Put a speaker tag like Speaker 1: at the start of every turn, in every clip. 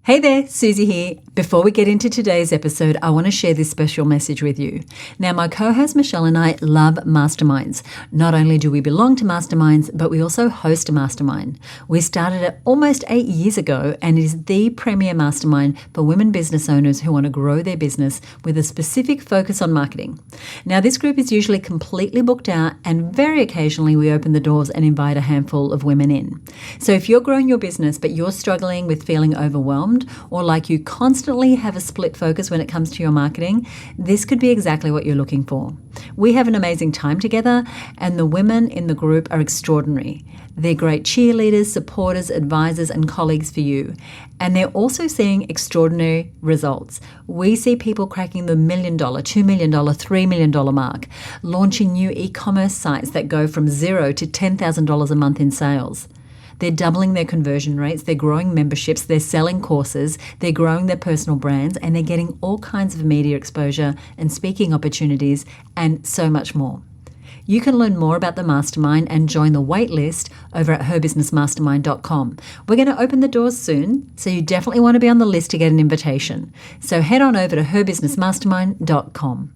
Speaker 1: Hey there, Suzi here. Before we get into today's episode, I want to share this special message with you. Now, my co-host Michelle and I love masterminds. Not only do we belong to masterminds, but we also host a mastermind. We started it almost 8 years ago, and it is the premier mastermind for women business owners who want to grow their business with a specific focus on marketing. Now, this group is usually completely booked out, and very occasionally we open the doors and invite a handful of women in. So if you're growing your business, but you're struggling with feeling overwhelmed, or like you constantly have a split focus when it comes to your marketing, this could be exactly what you're looking for. We have an amazing time together, and the women in the group are extraordinary. They're great cheerleaders, supporters, advisors, and colleagues for you. And they're also seeing extraordinary results. We see people cracking the $1 million, $2 million, $3 million mark, launching new e-commerce sites that go from $0 to $10,000 a month in sales. They're doubling their conversion rates, they're growing memberships, they're selling courses, they're growing their personal brands, and they're getting all kinds of media exposure and speaking opportunities and so much more. You can learn more about the mastermind and join the wait list over at herbusinessmastermind.com. We're going to open the doors soon, so you definitely want to be on the list to get an invitation. So head on over to herbusinessmastermind.com.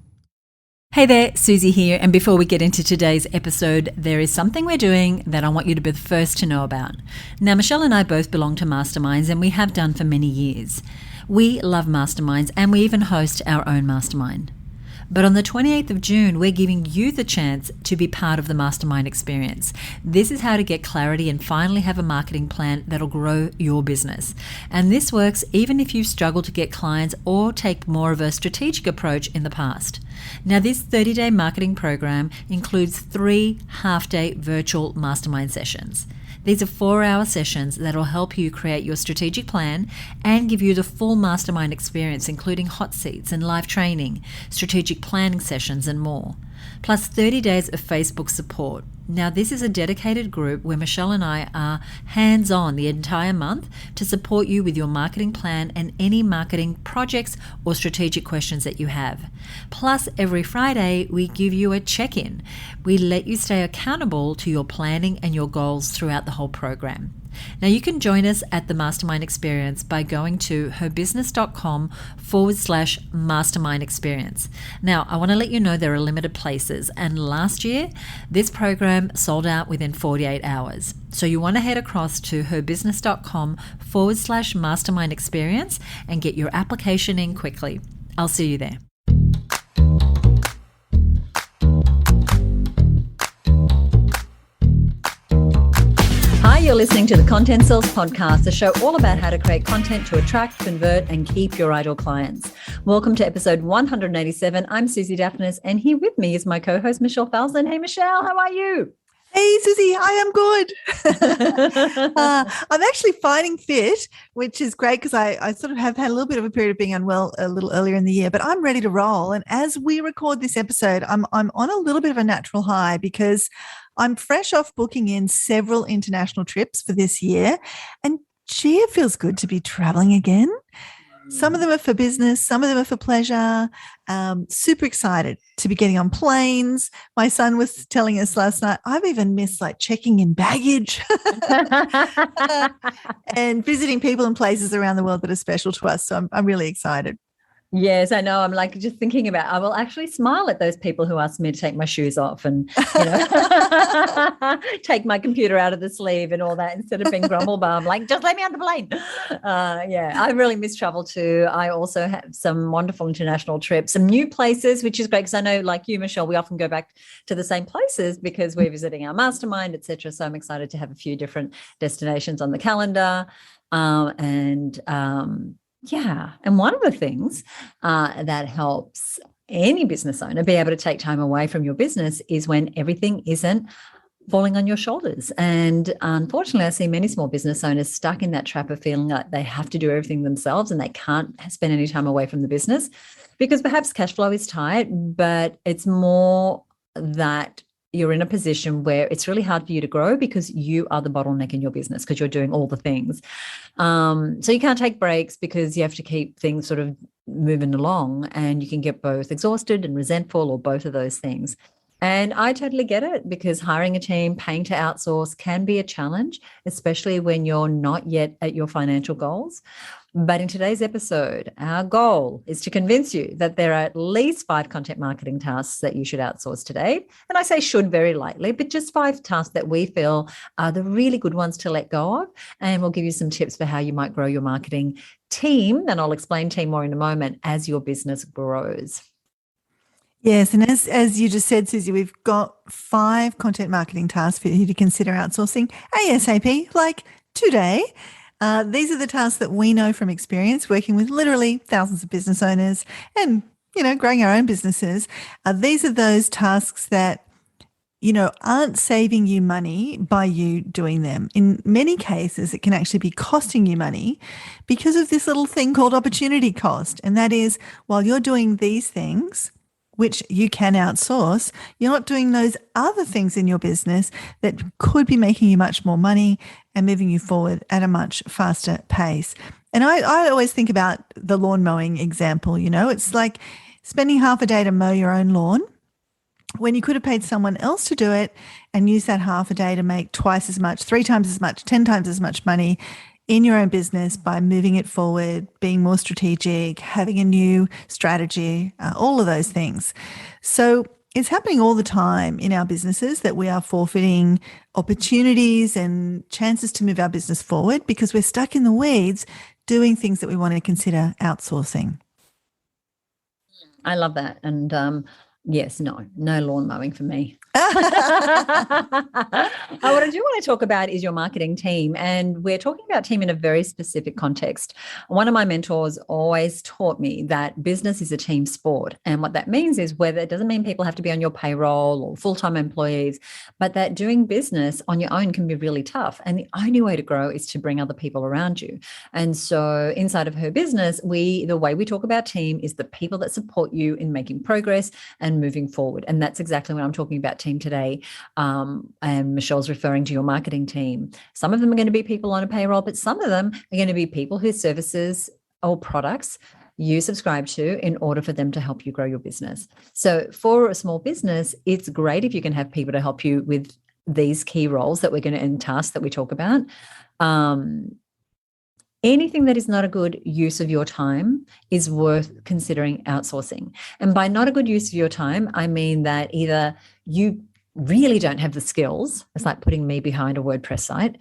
Speaker 1: Hey there, Suzi here, and before we get into today's episode, there is something we're doing that I want you to be the first to know about. Now, Michelle and I both belong to masterminds, and we have done for many years. We love masterminds, and we even host our own mastermind. But on the 28th of June, we're giving you the chance to be part of the mastermind experience. This is how to get clarity and finally have a marketing plan that'll grow your business. And this works even if you've struggled to get clients or take more of a strategic approach in the past. Now, this 30-day marketing program includes 3 half-day virtual mastermind sessions. These are 4-hour sessions that will help you create your strategic plan and give you the full mastermind experience, including hot seats and live training, strategic planning sessions, and more. Plus 30 days of Facebook support. Now, this is a dedicated group where Michelle and I are hands-on the entire month to support you with your marketing plan and any marketing projects or strategic questions that you have. Plus, every Friday, we give you a check-in. We let you stay accountable to your planning and your goals throughout the whole program. Now, you can join us at the Mastermind Experience by going to herbusiness.com/mastermind experience. Now, I want to let you know there are limited places, and last year, this program sold out within 48 hours. So you want to head across to herbusiness.com/mastermind experience and get your application in quickly. I'll see you there. Hi, you're listening to the Content Sells Podcast, a show all about how to create content to attract, convert, and keep your ideal clients. Welcome to episode 187. I'm Suzi Dafnis, and here with me is my co-host, Michelle Falzon. Hey, Michelle, how are you?
Speaker 2: Hey, Suzi, I am good. I'm actually finding fit, which is great because I sort of have had a little bit of a period of being unwell a little earlier in the year, but I'm ready to roll. And as we record this episode, I'm on a little bit of a natural high because I'm fresh off booking in several international trips for this year. And gee, it feels good to be traveling again. Some of them are for business. Some of them are for pleasure. Super excited to be getting on planes. My son was telling us last night, I've even missed like checking in baggage and visiting people and places around the world that are special to us. So I'm really excited.
Speaker 1: Yes, I know. I'm like just thinking about, I will actually smile at those people who ask me to take my shoes off and, take my computer out of the sleeve and all that instead of being grumble bum, like, just let me on the plane. I really miss travel too. I also have some wonderful international trips, some new places, which is great because I know like you, Michelle, we often go back to the same places because we're visiting our mastermind, et cetera. So I'm excited to have a few different destinations on the calendar. And one of the things that helps any business owner be able to take time away from your business is when everything isn't falling on your shoulders. And unfortunately, I see many small business owners stuck in that trap of feeling like they have to do everything themselves and they can't spend any time away from the business because perhaps cash flow is tight, but it's more that you're in a position where it's really hard for you to grow because you are the bottleneck in your business because you're doing all the things. So you can't take breaks because you have to keep things sort of moving along, and you can get both exhausted and resentful or both of those things. And I totally get it because hiring a team, paying to outsource can be a challenge, especially when you're not yet at your financial goals. But in today's episode, our goal is to convince you that there are at least 5 content marketing tasks that you should outsource today. And I say should very lightly, but just 5 tasks that we feel are the really good ones to let go of. And we'll give you some tips for how you might grow your marketing team. And I'll explain team more in a moment as your business grows.
Speaker 2: Yes, and as you just said, Suzi, we've got 5 content marketing tasks for you to consider outsourcing ASAP, like today. These are the tasks that we know from experience working with literally thousands of business owners and, growing our own businesses. These are those tasks that, aren't saving you money by you doing them. In many cases, it can actually be costing you money because of this little thing called opportunity cost. And that is, while you're doing these things, which you can outsource, you're not doing those other things in your business that could be making you much more money and moving you forward at a much faster pace. And I always think about the lawn mowing example, it's like spending half a day to mow your own lawn when you could have paid someone else to do it and use that half a day to make twice as much, 3 times as much, 10 times as much money in your own business by moving it forward, being more strategic, having a new strategy, all of those things. So it's happening all the time in our businesses that we are forfeiting opportunities and chances to move our business forward because we're stuck in the weeds doing things that we want to consider outsourcing.
Speaker 1: I love that. And yes, no lawn mowing for me. What I do want to talk about is your marketing team. And we're talking about team in a very specific context. One of my mentors always taught me that business is a team sport. And what that means is whether it doesn't mean people have to be on your payroll or full-time employees, but that doing business on your own can be really tough. And the only way to grow is to bring other people around you. And so inside of her business, the way we talk about team is the people that support you in making progress and moving forward. And that's exactly what I'm talking about team today. And Michelle's referring to your marketing team. Some of them are going to be people on a payroll, but some of them are going to be people whose services or products you subscribe to in order for them to help you grow your business. So for a small business, it's great if you can have people to help you with these key roles that we're going to, and tasks that we talk about. Anything that is not a good use of your time is worth considering outsourcing. And by not a good use of your time, I mean that either you really don't have the skills, it's like putting me behind a WordPress site,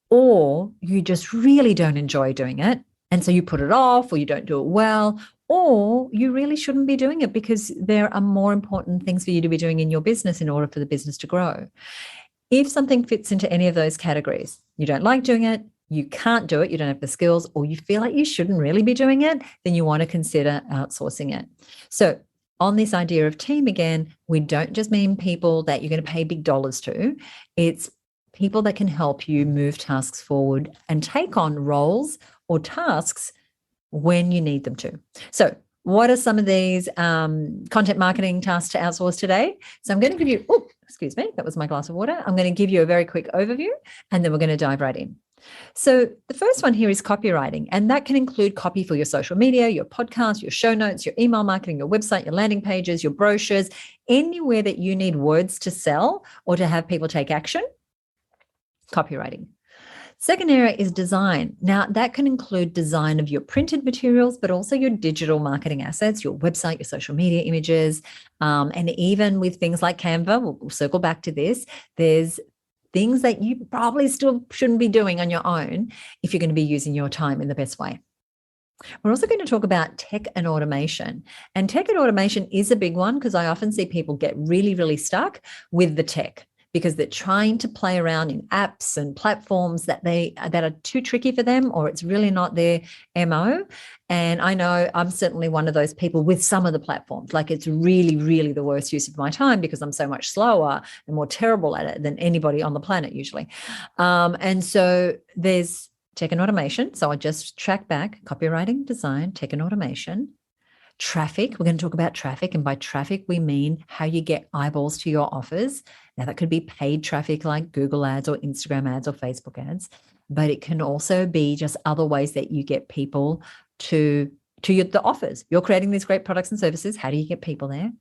Speaker 1: or you just really don't enjoy doing it. And so you put it off, or you don't do it well, or you really shouldn't be doing it because there are more important things for you to be doing in your business in order for the business to grow. If something fits into any of those categories, you don't like doing it, you can't do it, you don't have the skills, or you feel like you shouldn't really be doing it, then you want to consider outsourcing it. So on this idea of team again, we don't just mean people that you're going to pay big dollars to. It's people that can help you move tasks forward and take on roles or tasks when you need them to. So what are some of these content marketing tasks to outsource today? So I'm going to give you, excuse me, that was my glass of water. I'm going to give you a very quick overview, and then we're going to dive right in. So the first one here is copywriting, and that can include copy for your social media, your podcast, your show notes, your email marketing, your website, your landing pages, your brochures, anywhere that you need words to sell or to have people take action, copywriting. Second area is design. Now, that can include design of your printed materials, but also your digital marketing assets, your website, your social media images, and even with things like Canva, we'll circle back to this, there's things that you probably still shouldn't be doing on your own if you're going to be using your time in the best way. We're also going to talk about tech and automation. And tech and automation is a big one because I often see people get really, really stuck with the tech because they're trying to play around in apps and platforms that are too tricky for them, or it's really not their MO. And I know I'm certainly one of those people with some of the platforms. Like, it's really, really the worst use of my time because I'm so much slower and more terrible at it than anybody on the planet usually. And so there's tech and automation. So I just track back: copywriting, design, tech and automation. Traffic, we're going to talk about traffic. And by traffic, we mean how you get eyeballs to your offers. Now, that could be paid traffic like Google ads or Instagram ads or Facebook ads, but it can also be just other ways that you get people to the offers. You're creating these great products and services. How do you get people there?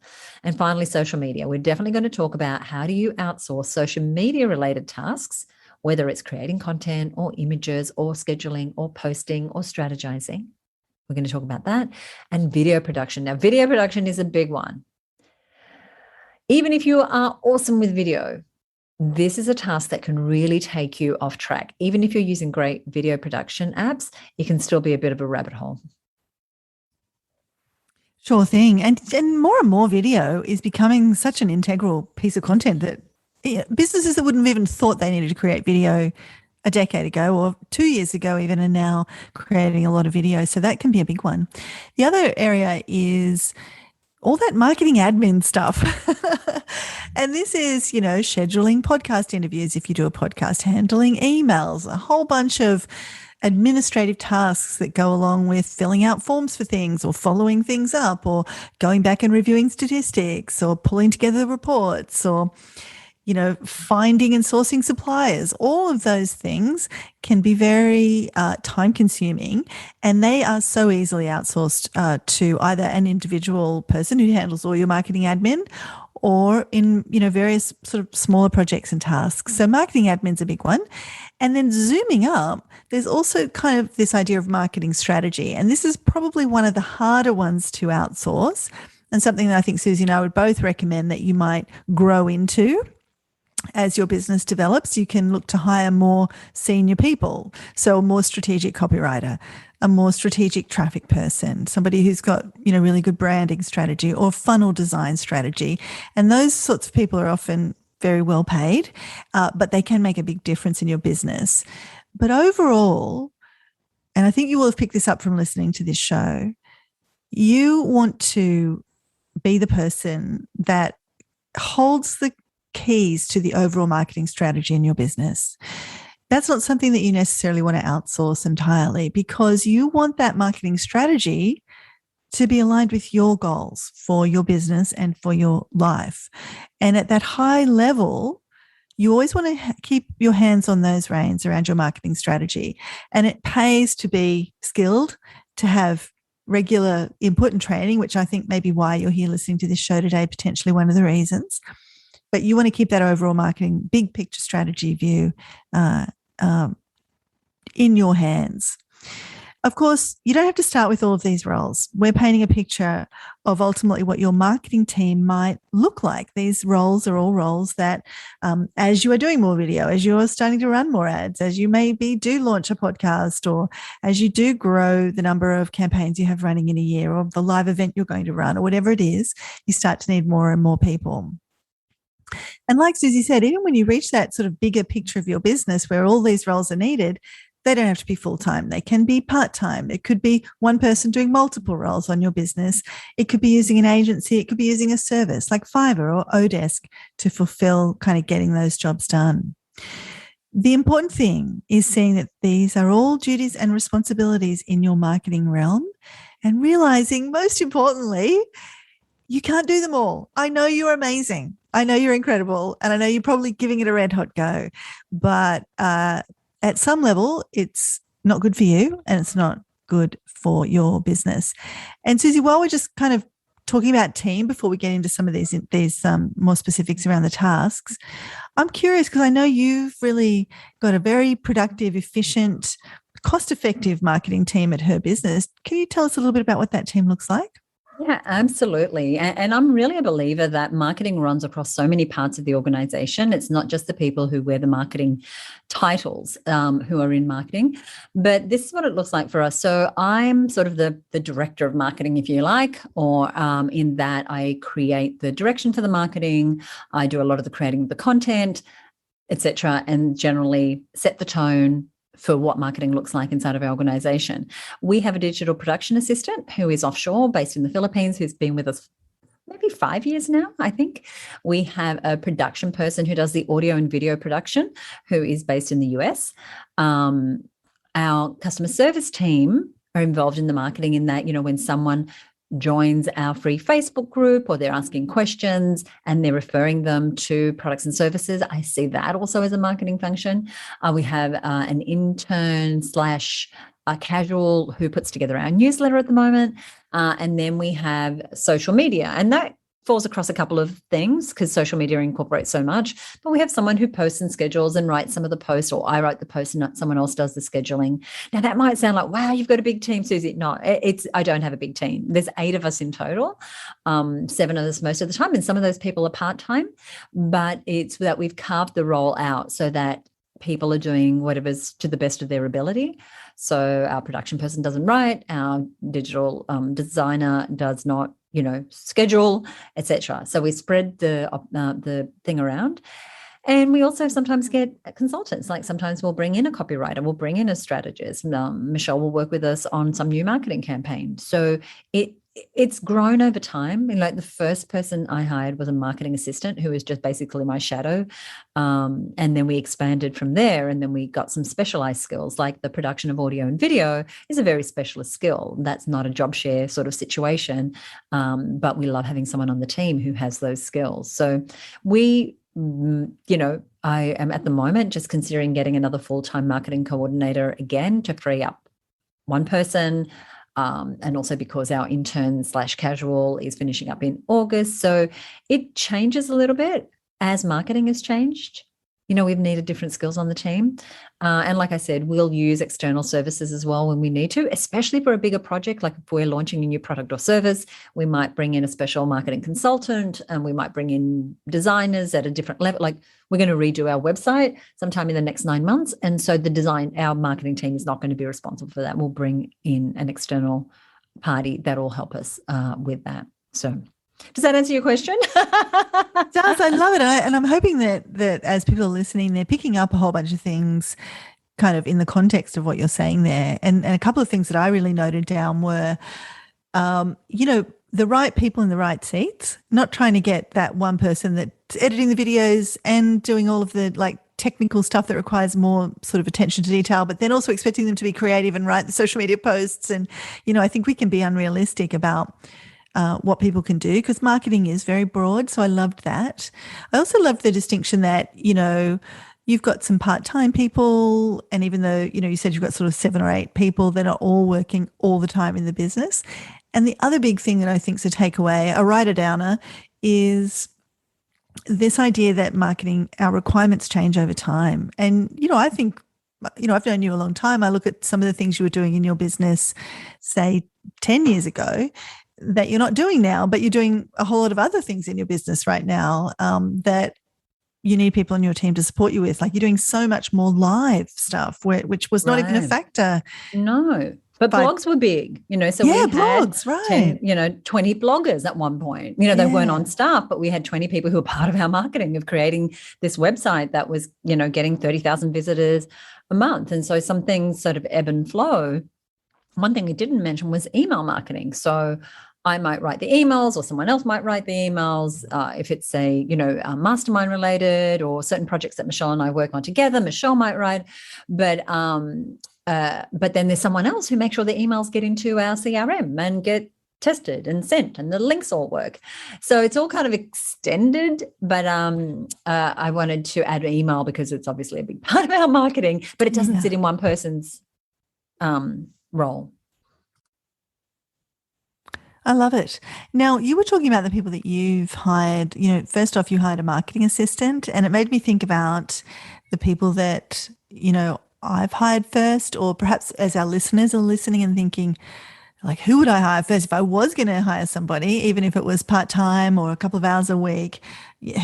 Speaker 1: And finally, social media. We're definitely going to talk about how do you outsource social media related tasks whether it's creating content or images or scheduling or posting or strategizing. We're going to talk about that. And video production. Now, video production is a big one. Even if you are awesome with video, this is a task that can really take you off track. Even if you're using great video production apps, it can still be a bit of a rabbit hole.
Speaker 2: Sure thing. And more video is becoming such an integral piece of content that businesses that wouldn't have even thought they needed to create video a decade ago or 2 years ago even are now creating a lot of video. So that can be a big one. The other area is all that marketing admin stuff. And this is, scheduling podcast interviews if you do a podcast, handling emails, a whole bunch of administrative tasks that go along with filling out forms for things or following things up or going back and reviewing statistics or pulling together reports or finding and sourcing suppliers. All of those things can be very time consuming, and they are so easily outsourced to either an individual person who handles all your marketing admin or in, various sort of smaller projects and tasks. So marketing admin's a big one. And then zooming up, there's also kind of this idea of marketing strategy. And this is probably one of the harder ones to outsource and something that I think Suzi and I would both recommend that you might grow into. As your business develops, you can look to hire more senior people. So a more strategic copywriter, a more strategic traffic person, somebody who's got, really good branding strategy or funnel design strategy. And those sorts of people are often very well paid, but they can make a big difference in your business. But overall, and I think you will have picked this up from listening to this show, you want to be the person that holds the keys to the overall marketing strategy in your business. That's not something that you necessarily want to outsource entirely, because you want that marketing strategy to be aligned with your goals for your business and for your life. And at that high level, you always want to keep your hands on those reins around your marketing strategy. And it pays to be skilled, to have regular input and training, which I think may be why you're here listening to this show today, potentially one of the reasons. But you want to keep that overall marketing big picture strategy view in your hands. Of course, you don't have to start with all of these roles. We're painting a picture of ultimately what your marketing team might look like. These roles are all roles that as you are doing more video, as you are starting to run more ads, as you maybe do launch a podcast, or as you do grow the number of campaigns you have running in a year, or the live event you're going to run, or whatever it is, you start to need more and more people. And like Suzi said, even when you reach that sort of bigger picture of your business where all these roles are needed, they don't have to be full-time. They can be part-time. It could be one person doing multiple roles on your business. It could be using an agency. It could be using a service like Fiverr or Odesk to fulfill kind of getting those jobs done. The important thing is seeing that these are all duties and responsibilities in your marketing realm, and realizing, most importantly, you can't do them all. I know you're amazing. I know you're incredible. And I know you're probably giving it a red hot go. But at some level, it's not good for you and it's not good for your business. And Suzi, while we're just kind of talking about team before we get into some of these more specifics around the tasks, I'm curious because I know you've really got a very productive, efficient, cost-effective marketing team at her business. Can you tell us a little bit about what that team looks like?
Speaker 1: Yeah, absolutely. And I'm really a believer that marketing runs across so many parts of the organization. It's not just the people who wear the marketing titles who are in marketing, but this is what it looks like for us. So I'm sort of the director of marketing, if you like, or in that I create the direction for the marketing. I do a lot of the creating of the content, etc., and generally set the tone for what marketing looks like inside of our organization. We have a digital production assistant who is offshore, based in the Philippines, who's been with us maybe 5 years now, I think. We have a production person who does the audio and video production, who is based in the US. Our customer service team are involved in the marketing in that, when someone joins our free Facebook group or they're asking questions and they're referring them to products and services, I see that also as a marketing function. We have an intern / a casual who puts together our newsletter at the moment. And then we have social media. And that falls across a couple of things because social media incorporates so much. But we have someone who posts and schedules and writes some of the posts, or I write the post and someone else does the scheduling. Now, that might sound like, wow, you've got a big team, Suzi. No, I don't have a big team. There's 8 of us in total, 7 of us most of the time, and some of those people are part-time, but it's that we've carved the role out so that people are doing whatever's to the best of their ability. So our production person doesn't write, our digital designer does not, schedule, etc. So we spread the thing around. And we also sometimes get consultants. Like sometimes we'll bring in a copywriter, we'll bring in a strategist. Michelle will work with us on some new marketing campaign. So it's grown over time. And like the first person I hired was a marketing assistant who was just basically my shadow. And then we expanded from there. And then we got some specialized skills, like the production of audio and video is a very specialist skill. That's not a job share sort of situation. But we love having someone on the team who has those skills. So I am at the moment just considering getting another full-time marketing coordinator again to free up one person. And also because our intern/casual is finishing up in August. So it changes a little bit as marketing has changed. We've needed different skills on the team. And like I said, we'll use external services as well when we need to, especially for a bigger project. Like if we're launching a new product or service, we might bring in a special marketing consultant and we might bring in designers at a different level. Like we're going to redo our website sometime in the next 9 months. And so our marketing team is not going to be responsible for that. We'll bring in an external party that will help us with that. So does that answer your question?
Speaker 2: It does. I love it. And I'm hoping that as people are listening, they're picking up a whole bunch of things kind of in the context of what you're saying there. And a couple of things that I really noted down were, the right people in the right seats, not trying to get that one person that's editing the videos and doing all of the like technical stuff that requires more sort of attention to detail, but then also expecting them to be creative and write the social media posts. And, I think we can be unrealistic about what people can do because marketing is very broad. So I loved that. I also loved the distinction that, you've got some part-time people, and even though, you said you've got sort of 7 or 8 people that are all working all the time in the business. And the other big thing that I think is a takeaway, a writer-downer, is this idea that marketing, our requirements change over time. And, I think, I've known you a long time. I look at some of the things you were doing in your business, say 10 years ago, that you're not doing now, but you're doing a whole lot of other things in your business right now that you need people on your team to support you with. Like you're doing so much more live stuff, which was not even a factor.
Speaker 1: No, but blogs were big, so we had
Speaker 2: blogs, right.
Speaker 1: 20 bloggers at one point. They weren't on staff, but we had 20 people who were part of our marketing of creating this website that was, getting 30,000 visitors a month. And so some things sort of ebb and flow. One thing we didn't mention was email marketing. So I might write the emails or someone else might write the emails. If it's a mastermind related or certain projects that Michelle and I work on together, Michelle might write. But then there's someone else who makes sure the emails get into our CRM and get tested and sent and the links all work. So it's all kind of extended, but I wanted to add email because it's obviously a big part of our marketing, but it doesn't sit in one person's role.
Speaker 2: I love it. Now, you were talking about the people that you've hired. First off, you hired a marketing assistant, and it made me think about the people that, I've hired first, or perhaps as our listeners are listening and thinking, like, who would I hire first? If I was going to hire somebody, even if it was part-time or a couple of hours a week,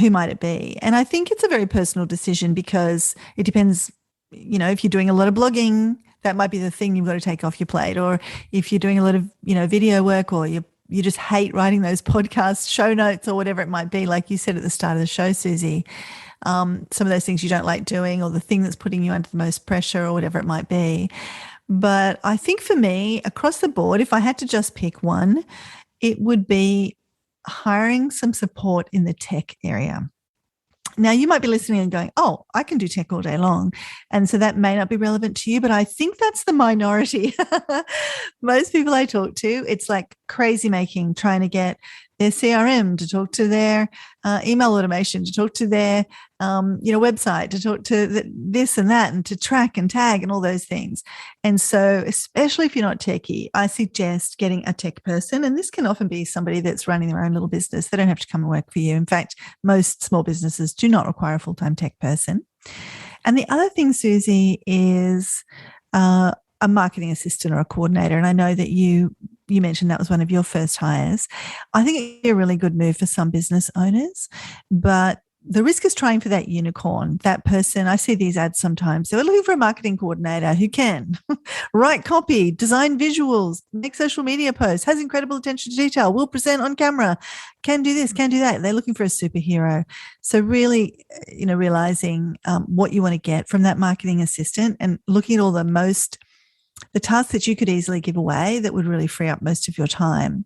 Speaker 2: who might it be? And I think it's a very personal decision because it depends, if you're doing a lot of blogging, that might be the thing you've got to take off your plate. Or if you're doing a lot of, video work, or you just hate writing those podcast show notes or whatever it might be, like you said at the start of the show, Suzi, some of those things you don't like doing, or the thing that's putting you under the most pressure or whatever it might be. But I think for me, across the board, if I had to just pick one, it would be hiring some support in the tech area. Now, you might be listening and going, oh, I can do tech all day long. And so that may not be relevant to you, but I think that's the minority. Most people I talk to, it's like crazy making, trying to get their CRM, to talk to their email automation, to talk to their website, to talk to this and that, and to track and tag and all those things. And so, especially if you're not techie, I suggest getting a tech person. And this can often be somebody that's running their own little business. They don't have to come and work for you. In fact, most small businesses do not require a full-time tech person. And the other thing, Suzi, is a marketing assistant or a coordinator. And I know that you mentioned that was one of your first hires. I think it'd be a really good move for some business owners, but the risk is trying for that unicorn, that person. I see these ads sometimes. They're looking for a marketing coordinator who can write copy, design visuals, make social media posts, has incredible attention to detail, will present on camera, can do this, can do that. They're looking for a superhero. So really, realizing what you want to get from that marketing assistant and looking at all the tasks that you could easily give away that would really free up most of your time.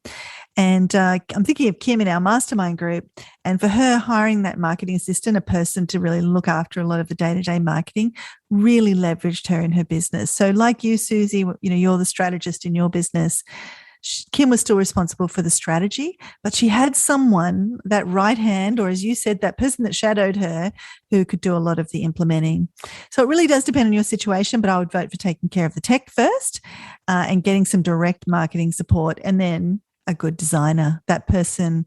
Speaker 2: And I'm thinking of Kim in our mastermind group, and for her, hiring that marketing assistant, a person to really look after a lot of the day-to-day marketing, really leveraged her in her business. So like you, Suzi, you're the strategist in your business. Kim was still responsible for the strategy, but she had someone, that right hand, or as you said, that person that shadowed her, who could do a lot of the implementing. So it really does depend on your situation, but I would vote for taking care of the tech first and getting some direct marketing support, and then a good designer, that person,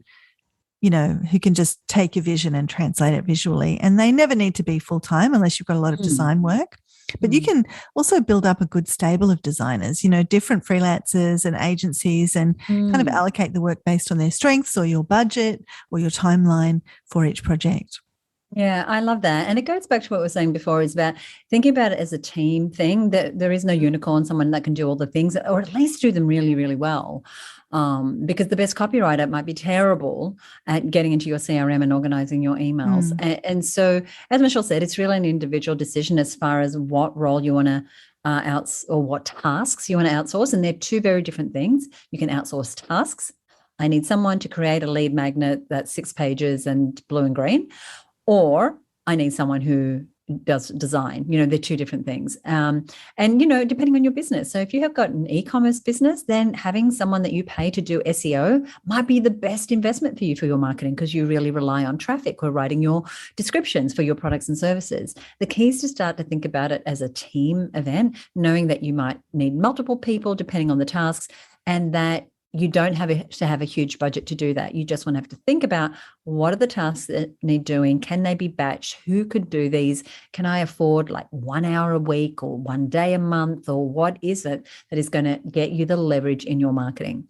Speaker 2: who can just take a vision and translate it visually. And they never need to be full-time unless you've got a lot of design work. But you can also build up a good stable of designers, different freelancers and agencies, and kind of allocate the work based on their strengths or your budget or your timeline for each project.
Speaker 1: Yeah, I love that. And it goes back to what we were saying before, is about thinking about it as a team thing, that there is no unicorn, someone that can do all the things, or at least do them really, really well. Because the best copywriter might be terrible at getting into your CRM and organizing your emails. And so, as Michelle said, it's really an individual decision as far as what role you want to or what tasks you want to outsource. And they're two very different things. You can outsource tasks. I need someone to create a lead magnet that's 6 pages and blue and green, or I need someone who does design. They're two different things. And, depending on your business. So if you have got an e-commerce business, then having someone that you pay to do SEO might be the best investment for you for your marketing, because you really rely on traffic or writing your descriptions for your products and services. The key is to start to think about it as a team event, knowing that you might need multiple people depending on the tasks, and that you don't have to have a huge budget to do that. You just want to have to think about, what are the tasks that need doing? Can they be batched? Who could do these? Can I afford like 1 hour a week or 1 day a month? Or what is it that is going to get you the leverage in your marketing?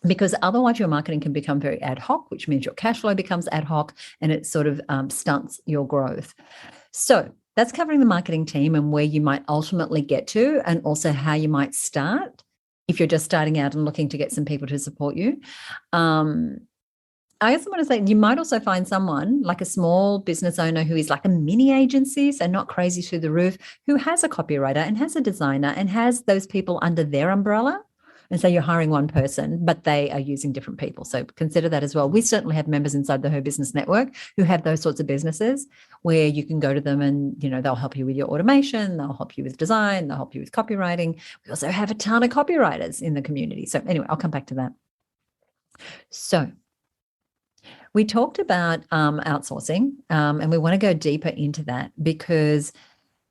Speaker 1: Because otherwise your marketing can become very ad hoc, which means your cash flow becomes ad hoc, and it sort of stunts your growth. So that's covering the marketing team and where you might ultimately get to, and also how you might start if you're just starting out and looking to get some people to support you. I also want to say, you might also find someone like a small business owner who is like a mini agency, so not crazy through the roof, who has a copywriter and has a designer and has those people under their umbrella. And so you're hiring one person, but they are using different people. So consider that as well. We certainly have members inside the Her Business Network who have those sorts of businesses where you can go to them and, they'll help you with your automation, they'll help you with design, they'll help you with copywriting. We also have a ton of copywriters in the community. So anyway, I'll come back to that. So we talked about outsourcing, and we want to go deeper into that, because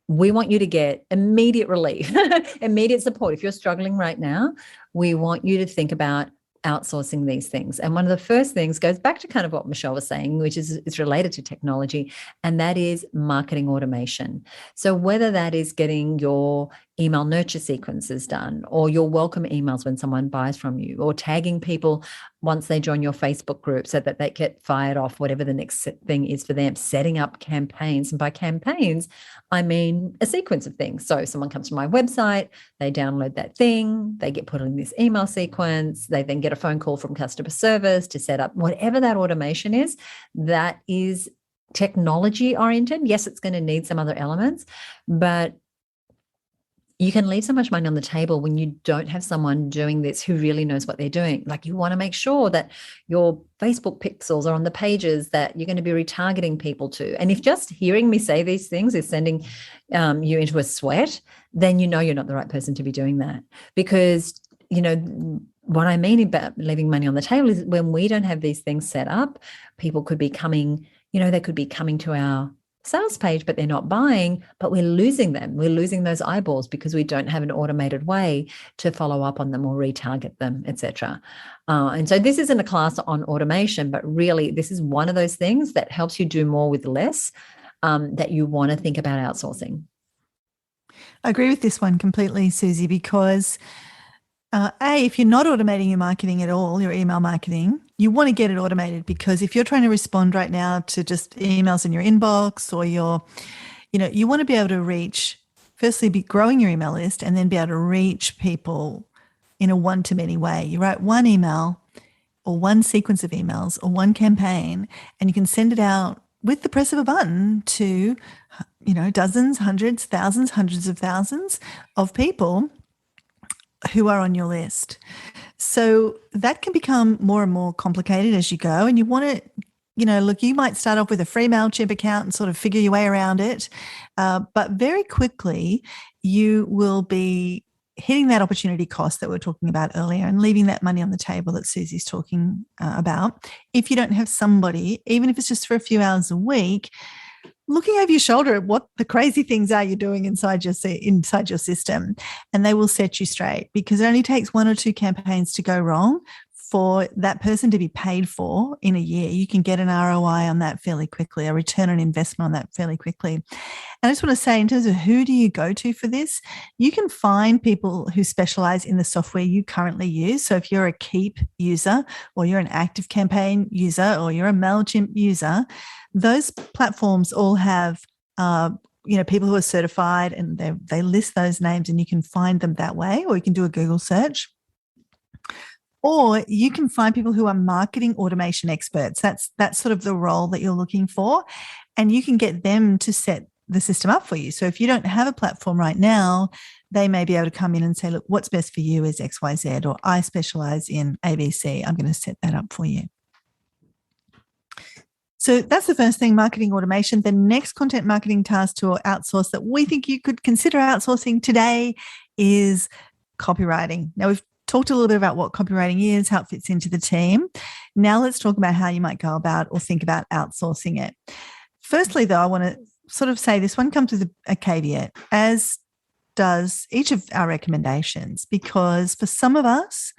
Speaker 1: we want you to get immediate relief, immediate support. If you're struggling right now, we want you to think about outsourcing these things. And one of the first things goes back to kind of what Michelle was saying, which is related to technology, and that is marketing automation. So whether that is getting your email nurture sequences done, or your welcome emails when someone buys from you, or tagging people once they join your Facebook group so that they get fired off, whatever the next thing is for them, setting up campaigns. And by campaigns, I mean a sequence of things. So someone comes to my website, they download that thing, they get put in this email sequence, they then get a phone call from customer service to set up whatever that automation is. That is technology oriented. Yes, it's going to need some other elements, but you can leave so much money on the table when you don't have someone doing this who really knows what they're doing. Like, you want to make sure that your Facebook pixels are on the pages that you're going to be retargeting people to. And if just hearing me say these things is sending you into a sweat, then you're not the right person to be doing that. Because, what I mean about leaving money on the table is when we don't have these things set up, people could be coming, they could be coming to our sales page, but they're not buying, but we're losing them. We're losing those eyeballs because we don't have an automated way to follow up on them or retarget them, etc. And so this isn't a class on automation, but really this is one of those things that helps you do more with less, that you want to think about outsourcing.
Speaker 2: I agree with this one completely, Suzi, because if you're not automating your marketing at all, your email marketing, you want to get it automated, because if you're trying to respond right now to just emails in your inbox, or you want to be able to reach, firstly, be growing your email list, and then be able to reach people in a one-to-many way. You write one email or one sequence of emails or one campaign, and you can send it out with the press of a button to, dozens, hundreds, thousands, hundreds of thousands of people who are on your list. So that can become more and more complicated as you go. And you want to, look, you might start off with a free MailChimp account and sort of figure your way around it. But very quickly, you will be hitting that opportunity cost that we were talking about earlier and leaving that money on the table that Suzi's talking about. If you don't have somebody, even if it's just for a few hours a week, looking over your shoulder at what the crazy things are you're doing inside your system, and they will set you straight, because it only takes one or two campaigns to go wrong for that person to be paid for in a year. You can get an ROI on that fairly quickly, a return on investment on that fairly quickly. And I just want to say, in terms of who do you go to for this, you can find people who specialize in the software you currently use. So if you're a Keep user, or you're an Active Campaign user, or you're a MailChimp user, those platforms all have people who are certified, and they list those names, and you can find them that way, or you can do a Google search. Or you can find people who are marketing automation experts. That's sort of the role that you're looking for. And you can get them to set the system up for you. So if you don't have a platform right now, they may be able to come in and say, look, what's best for you is XYZ, or I specialize in ABC. I'm going to set that up for you. So that's the first thing, marketing automation. The next content marketing task to outsource that we think you could consider outsourcing today is copywriting. Now, we've talked a little bit about what copywriting is, how it fits into the team. Now let's talk about how you might go about or think about outsourcing it. Firstly, though, I want to sort of say this one comes with a caveat, as does each of our recommendations, because for some of us,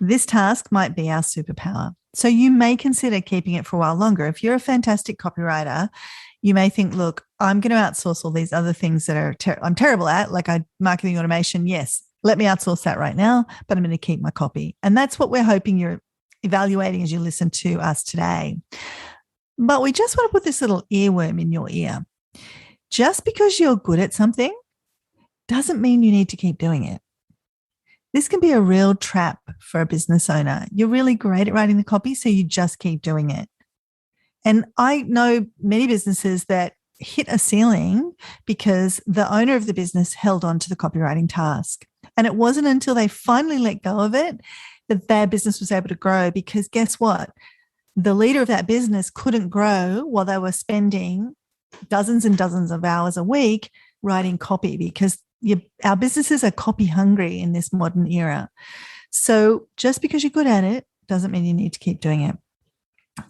Speaker 2: this task might be our superpower. So you may consider keeping it for a while longer. If you're a fantastic copywriter, you may think, look, I'm going to outsource all these other things that I'm terrible at, like marketing automation. Yes, let me outsource that right now, but I'm going to keep my copy. And that's what we're hoping you're evaluating as you listen to us today. But we just want to put this little earworm in your ear. Just because you're good at something doesn't mean you need to keep doing it. This can be a real trap for a business owner. You're really great at writing the copy, so you just keep doing it. And I know many businesses that hit a ceiling because the owner of the business held on to the copywriting task. And it wasn't until they finally let go of it that their business was able to grow, because guess what? The leader of that business couldn't grow while they were spending dozens and dozens of hours a week writing copy, because our businesses are copy hungry in this modern era. So just because you're good at it doesn't mean you need to keep doing it.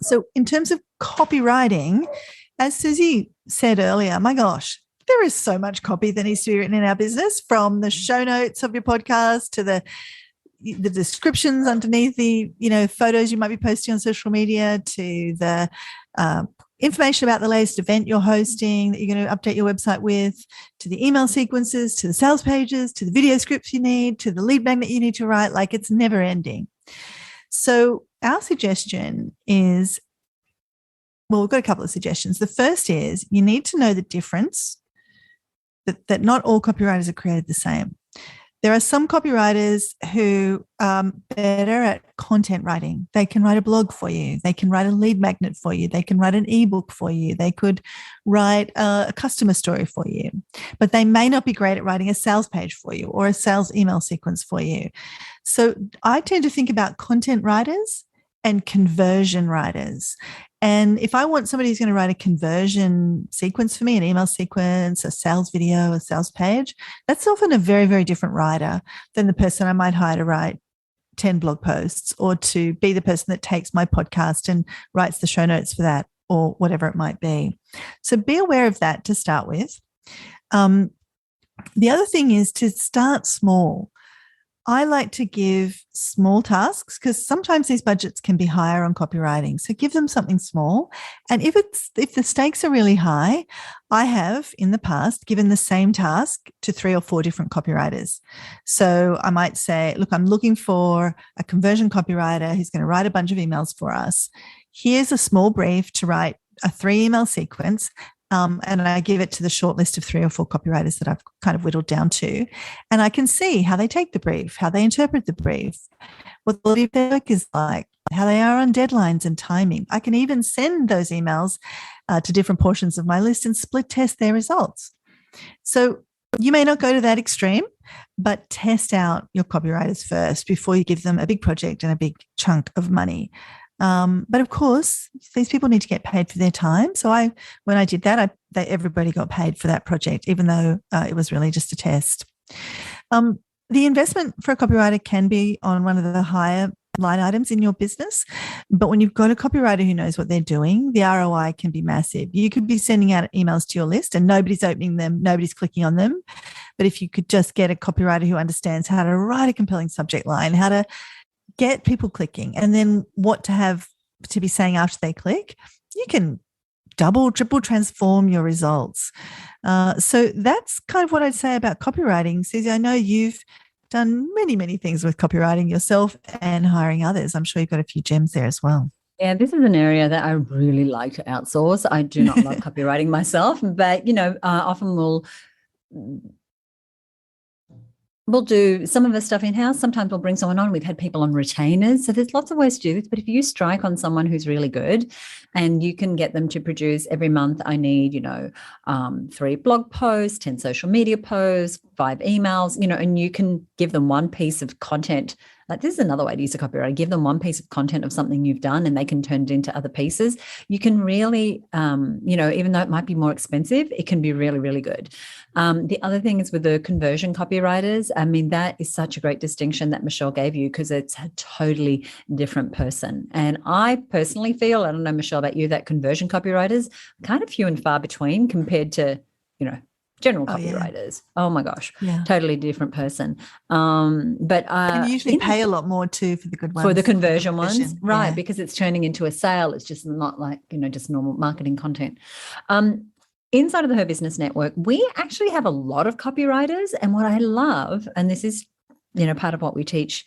Speaker 2: So in terms of copywriting, as Suzi said earlier, my gosh, there is so much copy that needs to be written in our business, from the show notes of your podcast to the descriptions underneath the photos you might be posting on social media, to the information about the latest event you're hosting that you're going to update your website with, to the email sequences, to the sales pages, to the video scripts you need, to the lead magnet you need to write. Like, it's never ending. So our suggestion is, well, we've got a couple of suggestions. The first is you need to know the difference, that not all copywriters are created the same. There are some copywriters who are better at content writing. They can write a blog for you. They can write a lead magnet for you. They can write an ebook for you. They could write a customer story for you, but they may not be great at writing a sales page for you or a sales email sequence for you. So I tend to think about content writers and conversion writers. And if I want somebody who's going to write a conversion sequence for me, an email sequence, a sales video, a sales page, that's often a very, very different writer than the person I might hire to write 10 blog posts or to be the person that takes my podcast and writes the show notes for that or whatever it might be. So be aware of that to start with. The other thing is to start small. I like to give small tasks because sometimes these budgets can be higher on copywriting. So give them something small. And if the stakes are really high, I have in the past given the same task to 3 or 4 different copywriters. So I might say, look, I'm looking for a conversion copywriter who's going to write a bunch of emails for us. Here's a small brief to write a 3-email sequence. And I give it to the short list of 3 or 4 copywriters that I've kind of whittled down to. And I can see how they take the brief, how they interpret the brief, what the feedback is like, how they are on deadlines and timing. I can even send those emails to different portions of my list and split test their results. So you may not go to that extreme, but test out your copywriters first before you give them a big project and a big chunk of money. But of course, these people need to get paid for their time. So when I did that, everybody got paid for that project, even though it was really just a test. The investment for a copywriter can be on one of the higher line items in your business. But when you've got a copywriter who knows what they're doing, the ROI can be massive. You could be sending out emails to your list and nobody's opening them, nobody's clicking on them. But if you could just get a copywriter who understands how to write a compelling subject line, how to get people clicking, and then what to have to be saying after they click, you can double, triple transform your results. So that's kind of what I'd say about copywriting. Suzi, I know you've done many, many things with copywriting yourself and hiring others. I'm sure you've got a few gems there as well.
Speaker 1: Yeah, this is an area that I really like to outsource. I do not love copywriting myself, but, often we'll do some of the stuff in-house. Sometimes we'll bring someone on. We've had people on retainers. So there's lots of ways to do this. But if you strike on someone who's really good and you can get them to produce every month, I need, 3 blog posts, 10 social media posts, 5 emails, and you can give them one piece of content. Like, this is another way to use a copywriter. Give them one piece of content of something you've done and they can turn it into other pieces. You can really, even though it might be more expensive, it can be really, really good. The other thing is with the conversion copywriters. I mean, that is such a great distinction that Michelle gave you because it's a totally different person. And I personally feel, I don't know, Michelle, about you, that conversion copywriters kind of few and far between compared to, general copywriters. Oh my gosh, totally different person. But
Speaker 2: and you usually pay a lot more too for the good ones.
Speaker 1: For the conversion ones, right? Because it's turning into a sale. It's just not like, just normal marketing content. Inside of the Her Business Network, we actually have a lot of copywriters. And what I love, and this is, part of what we teach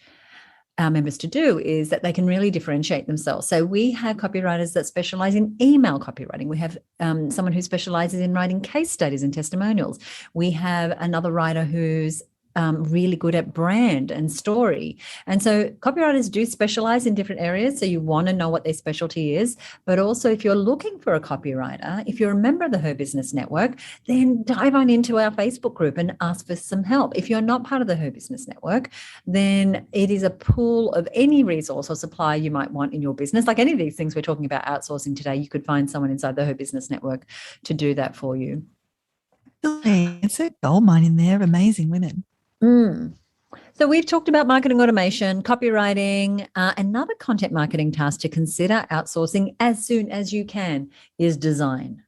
Speaker 1: our members to do, is that they can really differentiate themselves. So we have copywriters that specialize in email copywriting. We have someone who specializes in writing case studies and testimonials. We have another writer who's really good at brand and story. And so copywriters do specialize in different areas. So you want to know what their specialty is. But also, if you're looking for a copywriter, if you're a member of the Her Business Network, then dive on into our Facebook group and ask for some help. If you're not part of the Her Business Network, then it is a pool of any resource or supply you might want in your business. Like any of these things we're talking about outsourcing today, you could find someone inside the Her Business Network to do that for you.
Speaker 2: It's a gold mine in there. Amazing women.
Speaker 1: So we've talked about marketing automation, copywriting. Another content marketing task to consider outsourcing as soon as you can is design.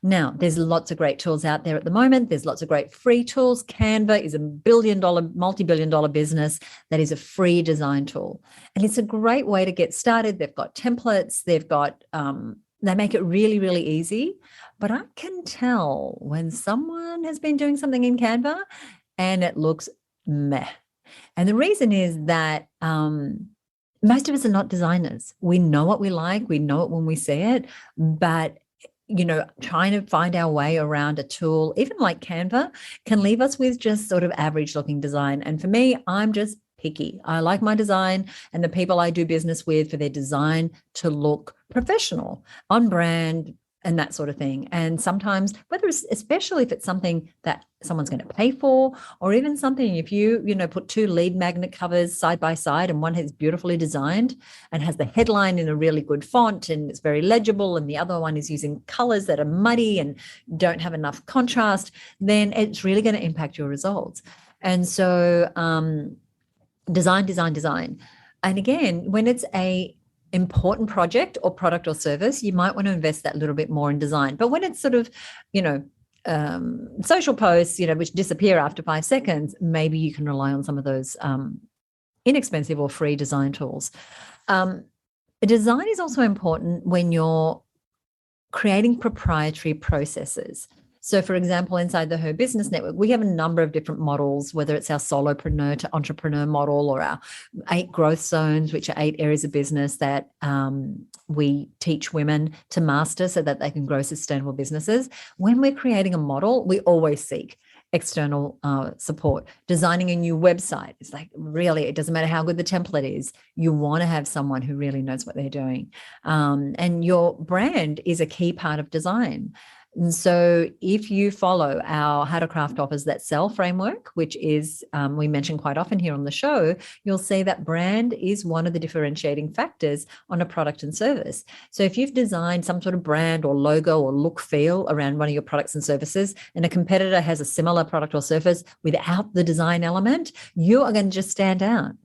Speaker 1: Now, there's lots of great tools out there at the moment. There's lots of great free tools. Canva is a multi-billion-dollar business that is a free design tool. And it's a great way to get started. They've got templates. They've got, they make it really, really easy. But I can tell when someone has been doing something in Canva and it looks meh. And the reason is that most of us are not designers. We know what we like. We know it when we see it. But, trying to find our way around a tool, even like Canva, can leave us with just sort of average looking design. And for me, I'm just picky. I like my design and the people I do business with for their design to look professional, on brand, and that sort of thing. And sometimes, especially if it's something that someone's going to pay for, or even something, if you put 2 lead magnet covers side by side and one is beautifully designed and has the headline in a really good font and it's very legible, and the other one is using colors that are muddy and don't have enough contrast, then it's really going to impact your results. And so design. And again, when it's a important project or product or service, you might want to invest that little bit more in design. But when it's sort of, you know, social posts, you know, which disappear after 5 seconds, maybe you can rely on some of those inexpensive or free design tools. Design is also important when you're creating proprietary processes. So, for example, inside the Her Business Network, we have a number of different models, whether it's our solopreneur to entrepreneur model or our 8 growth zones, which are 8 areas of business that we teach women to master so that they can grow sustainable businesses. When we're creating a model, we always seek external support. Designing a new website, it's like, really, it doesn't matter how good the template is. You want to have someone who really knows what they're doing. And your brand is a key part of design. And so if you follow our How to Craft Offers That Sell framework, which is we mention quite often here on the show, you'll see that brand is one of the differentiating factors on a product and service. So if you've designed some sort of brand or logo or look feel around one of your products and services, and a competitor has a similar product or service without the design element, you are going to just stand out.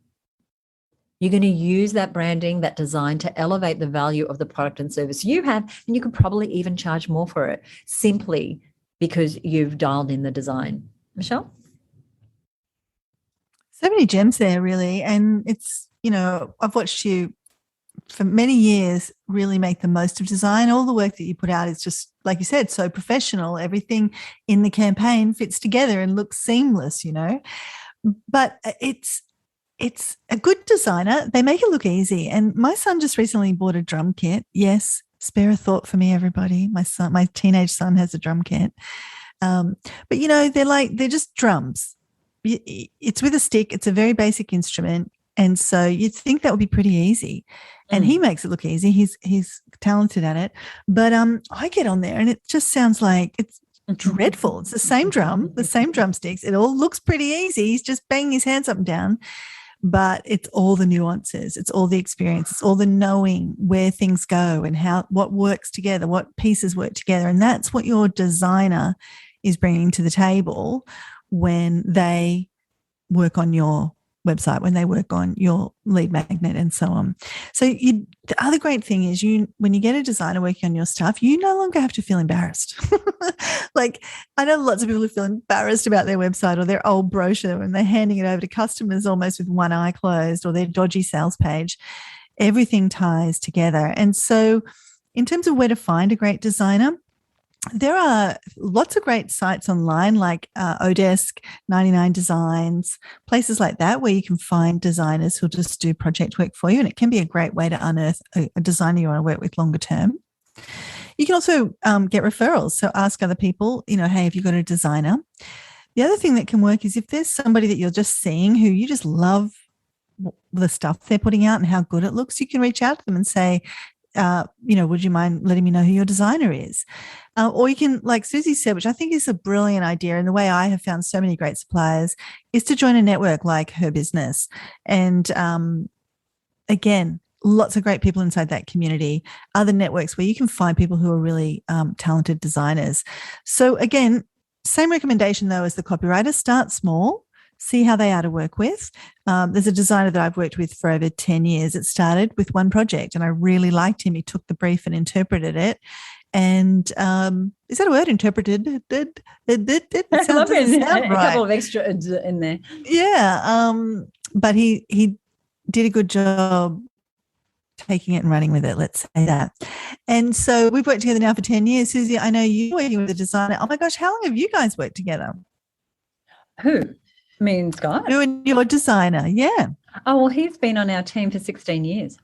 Speaker 1: You're going to use that branding, that design to elevate the value of the product and service you have, and you could probably even charge more for it simply because you've dialed in the design. Michelle?
Speaker 2: So many gems there, really. And it's, you know, I've watched you for many years really make the most of design. All the work that you put out is just, like you said, so professional. Everything in the campaign fits together and looks seamless, you know. But it's a good designer. They make it look easy. And my son just recently bought a drum kit. Yes, spare a thought for me, everybody. My teenage son has a drum kit. But, you know, they're just drums. It's with a stick. It's a very basic instrument. And so you'd think that would be pretty easy. And he makes it look easy. He's talented at it. But I get on there and it just sounds like it's dreadful. It's the same drum, the same drumsticks. It all looks pretty easy. He's just banging his hands up and down. But it's all the nuances, it's all the experience, it's all the knowing where things go and what works together, what pieces work together. And that's what your designer is bringing to the table when they work on your website, when they work on your lead magnet and so on. So the other great thing is when you get a designer working on your stuff, you no longer have to feel embarrassed. Like, I know lots of people who feel embarrassed about their website or their old brochure when they're handing it over to customers almost with one eye closed, or their dodgy sales page. Everything ties together. And so in terms of where to find a great designer, there are lots of great sites online like Odesk, 99 Designs, places like that where you can find designers who'll just do project work for you. And it can be a great way to unearth a designer you want to work with longer term. You can also get referrals. So ask other people, you know, hey, have you got a designer? The other thing that can work is if there's somebody that you're just seeing who you just love the stuff they're putting out and how good it looks, you can reach out to them and say, you know, would you mind letting me know who your designer is? Or you can, like Suzi said, which I think is a brilliant idea, and the way I have found so many great suppliers is to join a network like Her Business. And again, lots of great people inside that community, other networks where you can find people who are really talented designers. So again, same recommendation though as the copywriter: start small. See how they are to work with. There's a designer that I've worked with for over 10 years. It started with one project and I really liked him. He took the brief and interpreted it. And is that a word? Interpreted? It sounds right.
Speaker 1: A couple of extra in there.
Speaker 2: Yeah. But he did a good job taking it and running with it, let's say that. And so we've worked together now for 10 years. Suzi, I know you're working with a designer. Oh my gosh, how long have you guys worked together?
Speaker 1: Who? Me and Scott?
Speaker 2: You and your designer, yeah.
Speaker 1: Oh, well, he's been on our team for 16 years.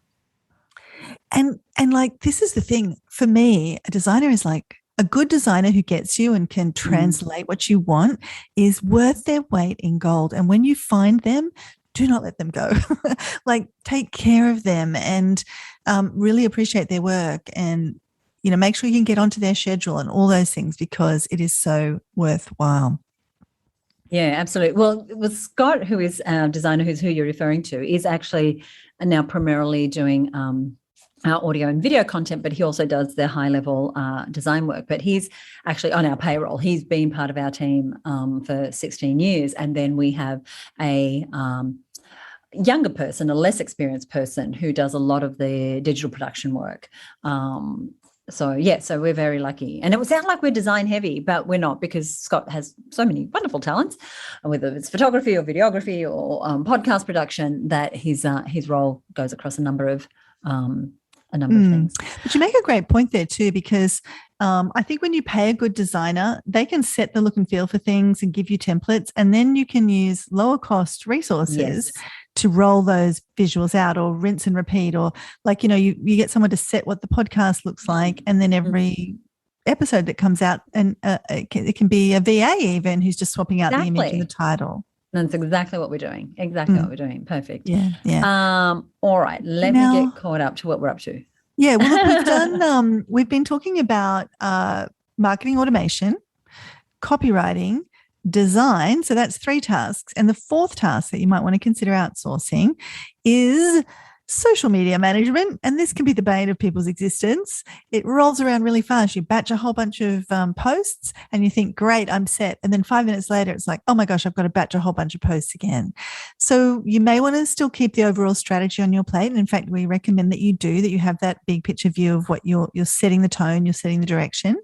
Speaker 2: And like, this is the thing. For me, a designer is like a good designer who gets you and can translate what you want is worth their weight in gold. And when you find them, do not let them go. Like, take care of them and really appreciate their work, and, you know, make sure you can get onto their schedule and all those things, because it is so worthwhile.
Speaker 1: Yeah, absolutely. Well, with Scott, who is our designer, who you're referring to, is actually now primarily doing our audio and video content, but he also does the high-level design work. But he's actually on our payroll. He's been part of our team for 16 years. And then we have a younger person, a less experienced person who does a lot of the digital production work. So we're very lucky. And it would sound like we're design heavy, but we're not, because Scott has so many wonderful talents, whether it's photography or videography or podcast production, that his role goes across a number of things.
Speaker 2: But you make a great point there too, because I think when you pay a good designer, they can set the look and feel for things and give you templates, and then you can use lower cost resources to roll those visuals out, or rinse and repeat, or like, you get someone to set what the podcast looks like, and then every episode that comes out, and it can be a VA even who's just swapping out the image and the title.
Speaker 1: That's exactly what we're doing. What we're doing. Perfect.
Speaker 2: Yeah.
Speaker 1: All right. Let me get caught up to what we're up to.
Speaker 2: Yeah. Well, look, we've been talking about marketing automation, copywriting, design. So that's 3 tasks. And the 4th task that you might want to consider outsourcing is social media management. And this can be the bane of people's existence. It rolls around really fast. You batch a whole bunch of posts and you think, great, I'm set. And then 5 minutes later, it's like, oh my gosh, I've got to batch a whole bunch of posts again. So you may want to still keep the overall strategy on your plate. And in fact, we recommend that you have that big picture view of what you're setting the tone, you're setting the direction.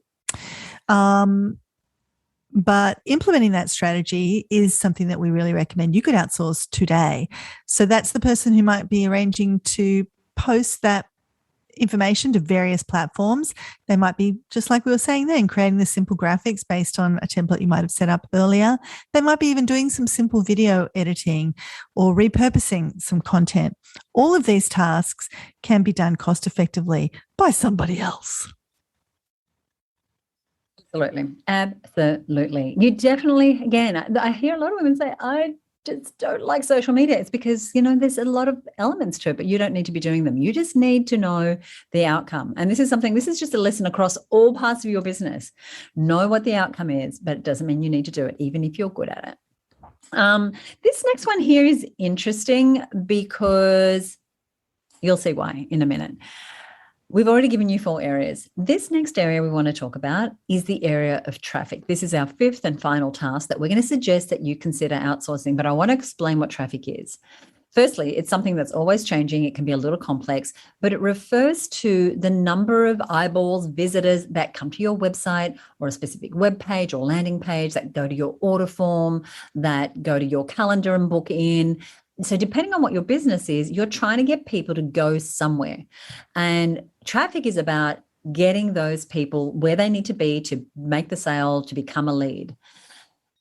Speaker 2: But implementing that strategy is something that we really recommend. You could outsource today. So that's the person who might be arranging to post that information to various platforms. They might be, just like we were saying then, creating the simple graphics based on a template you might have set up earlier. They might be even doing some simple video editing or repurposing some content. All of these tasks can be done cost effectively by somebody else.
Speaker 1: Absolutely. You definitely, again, I hear a lot of women say, I just don't like social media. It's because, there's a lot of elements to it, but you don't need to be doing them. You just need to know the outcome. And this is just a lesson across all parts of your business. Know what the outcome is, but it doesn't mean you need to do it, even if you're good at it. This next one here is interesting because you'll see why in a minute. We've already given you 4 areas. This next area we want to talk about is the area of traffic. This is our 5th and final task that we're going to suggest that you consider outsourcing, but I want to explain what traffic is. Firstly, it's something that's always changing. It can be a little complex, but it refers to the number of eyeballs, visitors that come to your website or a specific web page or landing page, that go to your order form, that go to your calendar and book in. So depending on what your business is, you're trying to get people to go somewhere. And traffic is about getting those people where they need to be to make the sale, to become a lead.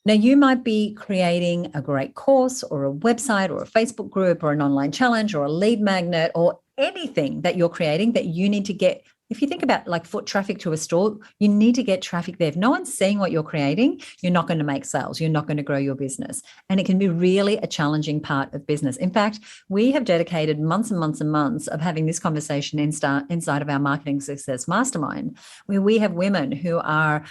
Speaker 1: Now, you might be creating a great course or a website or a Facebook group or an online challenge or a lead magnet or anything that you're creating that you need to get. If you think about like foot traffic to a store, you need to get traffic there. If no one's seeing what you're creating, you're not going to make sales. You're not going to grow your business. And it can be really a challenging part of business. In fact, we have dedicated months and months and months of having this conversation inside of our Marketing Success Mastermind, where we have women who are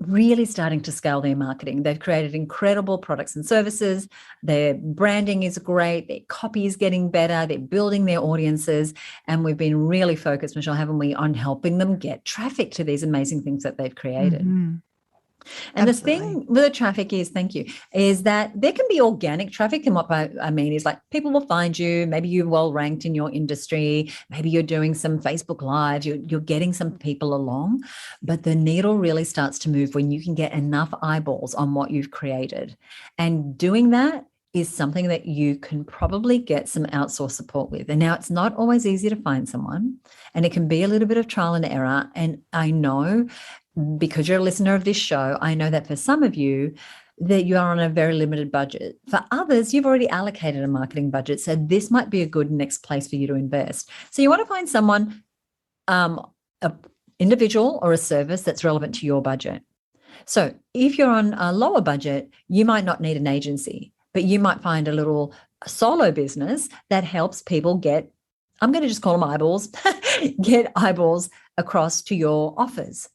Speaker 1: really starting to scale their marketing. They've created incredible products and services. Their branding is great. Their copy is getting better. They're building their audiences. And we've been really focused, Michelle, haven't we, on helping them get traffic to these amazing things that they've created. Mm-hmm. And Absolutely. The thing with the traffic is that there can be organic traffic. And what I mean is like people will find you, maybe you're well ranked in your industry, maybe you're doing some Facebook Live, you're getting some people along, but the needle really starts to move when you can get enough eyeballs on what you've created. And doing that is something that you can probably get some outsource support with. And now it's not always easy to find someone, and it can be a little bit of trial and error. And I know, because you're a listener of this show, I know that for some of you, that you are on a very limited budget. For others, you've already allocated a marketing budget. So this might be a good next place for you to invest. So you want to find someone, an individual or a service that's relevant to your budget. So if you're on a lower budget, you might not need an agency, but you might find a little solo business that helps people get, I'm going to just call them eyeballs, get eyeballs across to your offers.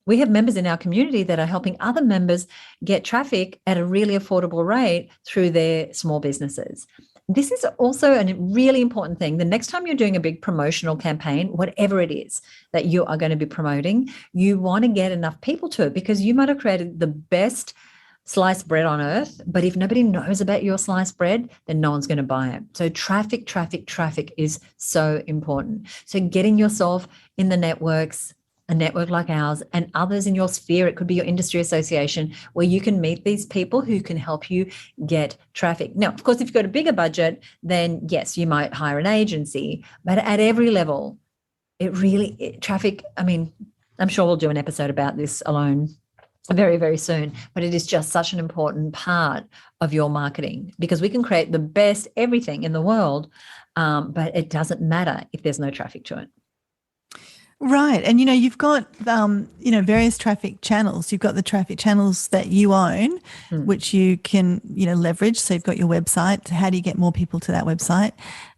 Speaker 1: We have members in our community that are helping other members get traffic at a really affordable rate through their small businesses. This is also a really important thing. The next time you're doing a big promotional campaign, whatever it is that you are going to be promoting, you want to get enough people to it, because you might have created the best sliced bread on earth, but if nobody knows about your sliced bread, then no one's going to buy it. So traffic is so important. So getting yourself in the networks, a network like ours and others in your sphere, it could be your industry association, where you can meet these people who can help you get traffic. Now, of course, if you've got a bigger budget, then yes, you might hire an agency, but at every level, traffic, I mean, I'm sure we'll do an episode about this alone very, very soon, but it is just such an important part of your marketing, because we can create the best everything in the world, but it doesn't matter if there's no traffic to it.
Speaker 2: Right. And, you've got, various traffic channels. You've got the traffic channels that you own, which you can, leverage. So you've got your website. How do you get more people to that website,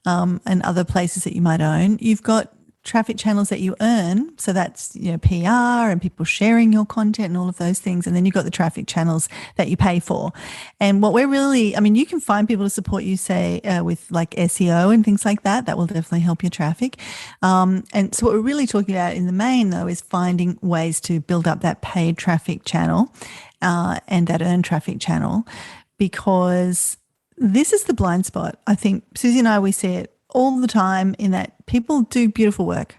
Speaker 2: and other places that you might own? You've got traffic channels that you earn. So that's, PR and people sharing your content and all of those things. And then you've got the traffic channels that you pay for. And what we're really, you can find people to support you, say, with like SEO and things like that. That will definitely help your traffic. And so what we're really talking about in the main, though, is finding ways to build up that paid traffic channel, and that earned traffic channel, because this is the blind spot. I think Suzi and I, we see it all the time, in that people do beautiful work.